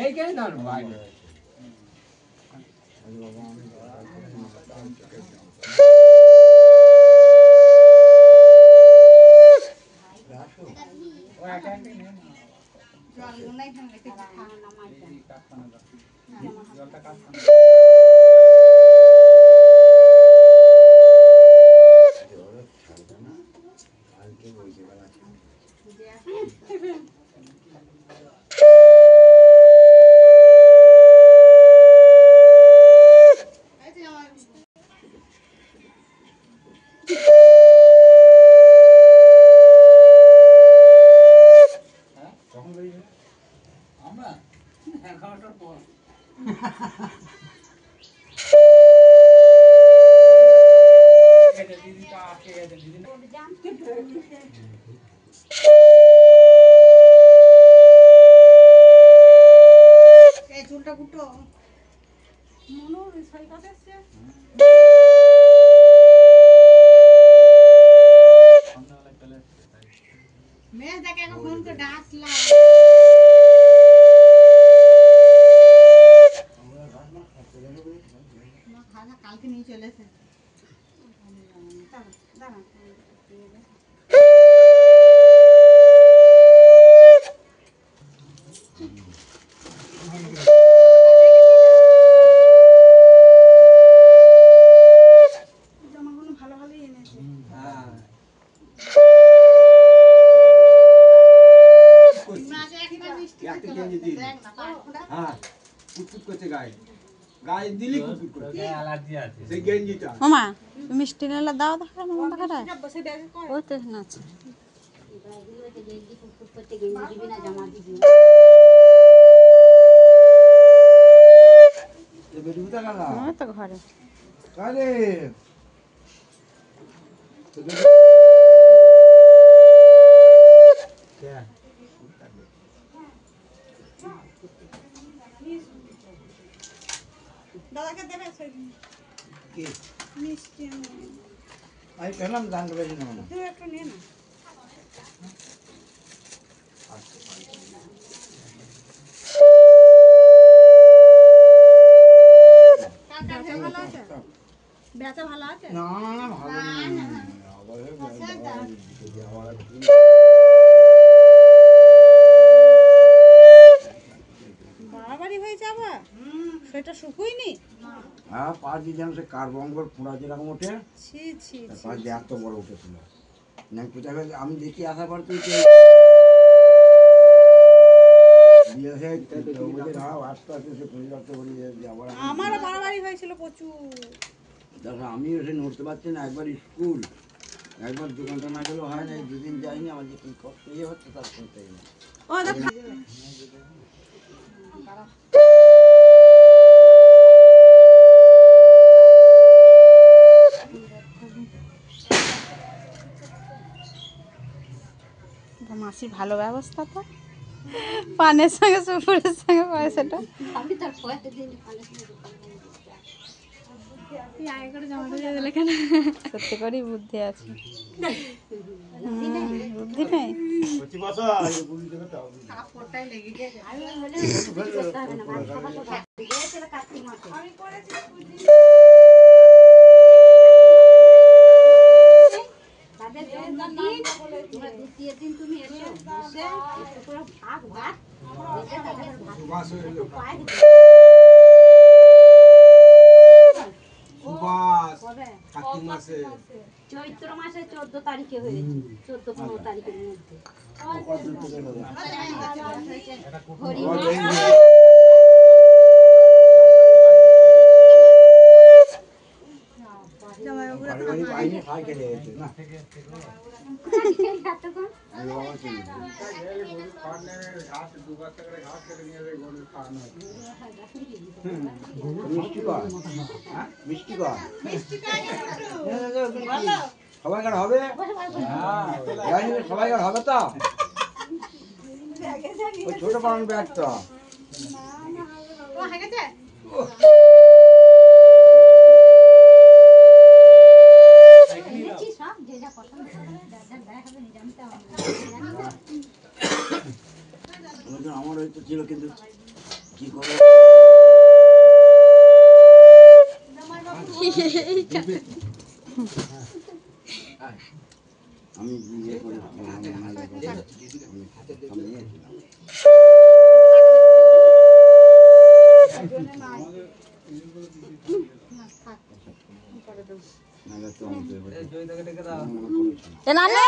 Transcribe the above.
এইখানে দাঁড়ো বাইরে চুলটা কুটো মনো সই কাছে মেয়ে দেখে এখন ফোন করে ডাকলাম খানা কালকে নিয়ে চলেছে দাঁড়া জামাগুলো ভালো ভালোই এনেছে মামা মিষ্টি নিলে দাও দেখা মামা দেখা ওই তো না আছে তো ঘরে দাদাকে দেবে মিষ্টি আমি পেলাম দান করে দিন তুই একটু নে না বেচা ভালো আছে না ভালো বাড়াবাড়ি হয়েছে আবার সেটা শুকুইনি হ্যাঁ পাঁচ যেন সে কার্বঙ্গর পোড়া যেরকম ওঠে ছি ছি পাঁচ এত বড় উঠেছিল না কোথায় আমি দেখি আসার পর তুই আমারও বাড়াবাড়ি হয়েছিল প্রচুর দেখো আমি এসে নড়তে পারছি না একবার স্কুল একবার দোকানটা না গেলেও হয় না দুদিন যাইনি আমার যে কি করতে হচ্ছে তার করতে মাসির ভালো ব্যবস্থা তো পানের সঙ্গে সুপুরের সঙ্গে পয়সাটা সত্যি করেই বুদ্ধি আছে বুদ্ধি নেই তুমি এসো ভাগ ভাত চৈত্র মাসে 14 তারিখে হয়েছে 14-15 তারিখের মধ্যে সবাইকার হবে সবাইকার হবে তো ওই ছোট পালন ব্যাগটা আমার ভালোই তো ছিল, কিন্তু কি করে আমি ইয়ে করে এ নানু